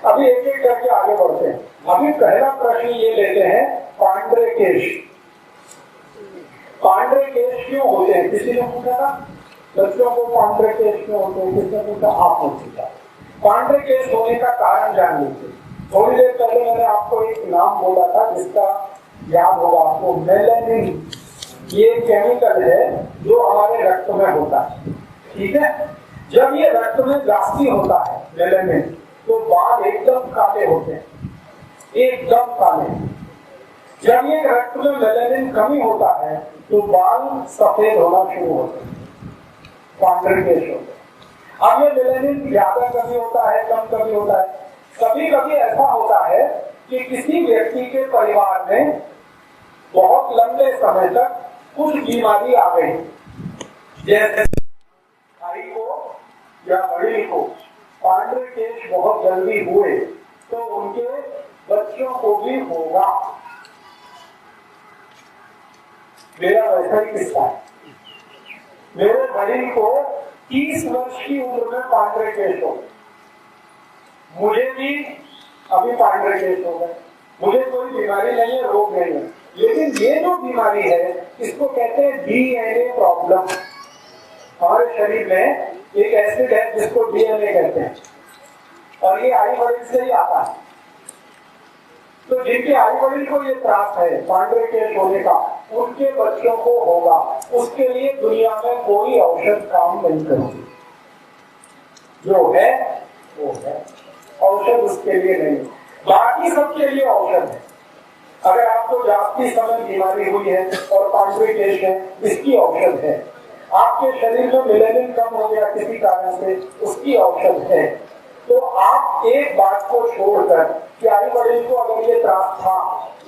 अभी एक एक करके आगे बढ़ते हैं। अभी पहला प्रश्न ये लेते हैं, पांड्रे केश। पांड्रे केश क्यों होते हैं? किसी ने पूछा था बच्चों को पांड्रे केश क्यों होते हैं? किसने पूछा? आपने पूछा। पांड्रे केश होने का कारण जान लीजिए। थोड़ी देर पहले मैंने आपको एक नाम बोला था जिसका याद होगा आपको, मेलेनिन। ये केमिकल है जो हमारे रक्त में होता है, ठीक है। जब ये रक्त में जास्ती होता है मेलेनिन, तो बाल एकदम काले होते हैं, एकदम काले। जब ये रक्त में मेलेनिन कमी होता है तो बाल सफेद होना शुरू होते हैं, पांड्रे केश होते हैं। अब ये मेलेनिन ज्यादा कमी होता है, कम कमी होता है। कभी कभी ऐसा होता है कि किसी व्यक्ति के परिवार में बहुत लंबे समय तक कुछ बीमारी आ गई, जैसे भाई को या बड़ी को पांड्रे केश बहुत जल्दी हुए तो उनके बच्चों को भी होगा। मेरा वैसा ही किस्सा है। मेरे बड़ी को 30 वर्ष की उम्र में पांड्रे केश हो गए, मुझे भी अभी पांड्रे केश हो गए। मुझे कोई बीमारी नहीं है, रोग नहीं है, लेकिन ये जो बीमारी है इसको कहते हैं डीएनए प्रॉब्लम। हमारे शरीर में एक एसिड है जिसको डीएनए कहते हैं, और ये आई बड़ी से ही आता है। तो जिनके आई बड़ी को ये त्रास है पांड्रे केश होने का, उनके बच्चों को होगा। उसके लिए दुनिया में कोई औषध काम नहीं करेगी, जो है वो है, औषध उसके लिए नहीं। बाकी सबके लिए औषध है। अगर आपको जाती समय बीमारी हुई है और पांड्रे केश है, इसकी औषध है। आपके शरीर में मेलेनिन कम हो गया किसी कारण से, उसकी औषध है। तो आप एक बात को छोड़कर, प्यारी बड़ी को अगर ये त्रास था,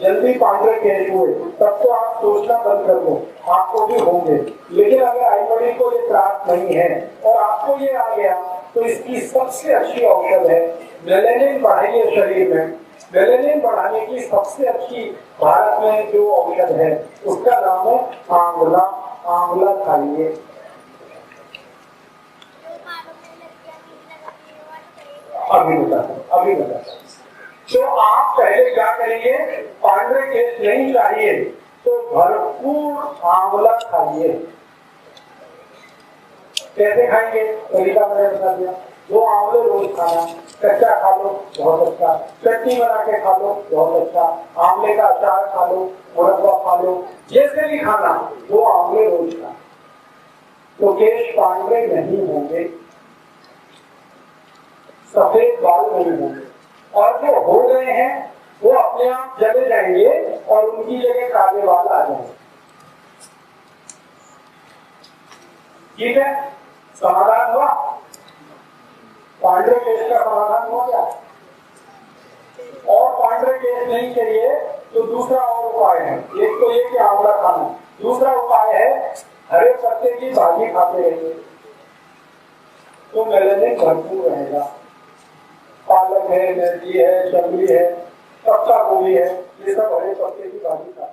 जल्दी पांड्रे केश हुए, तब तो आप सोचना बंद कर दो, आपको भी होंगे। लेकिन अगर आई बड़ी को ये त्रास नहीं है और आपको ये आ गया, तो इसकी सबसे अच्छी औषध है मेलेनिन बढ़ाइए शरीर में। मेलेनिन बढ़ाने की सबसे अच्छी भारत में जो औषध है उसका नाम है आंवला। आंवला खाइए। अभी बता। तो आप पहले क्या करेंगे? पांड्रे केश नहीं चाहिए तो भरपूर आंवला खाइए। कैसे खाएंगे? तरीका मैंने बता दिया। 2 आंवले रोज खाना, कच्चा खा लो बहुत अच्छा, चटनी बना के खा लो बहुत अच्छा, आंवले का अचार खा लो, मुरब्बा खा लो, जैसे भी खाना 2 आंवले रोज खाना, तो केश पांड्रे नहीं होंगे, सफेद बाल नहीं होंगे। और जो हो गए हैं वो अपने आप चले जाएंगे और उनकी जगह काले बाल आ जाएंगे। ठीक है, समाधान हुआ? पांड्रे केश का समाधान हो गया। और पांड्रे केश नहीं चाहिए तो दूसरा और उपाय है। एक तो ये कि आंवला खाना, दूसरा उपाय है हरे पत्ते की भाजी खाते रहिए, तो मेलेनिन भरपूर रहेगा। पालक है, मेथी है, चमड़ी है, पत्ता गोभी है, ये सब हरे पत्ते की भाजी खाते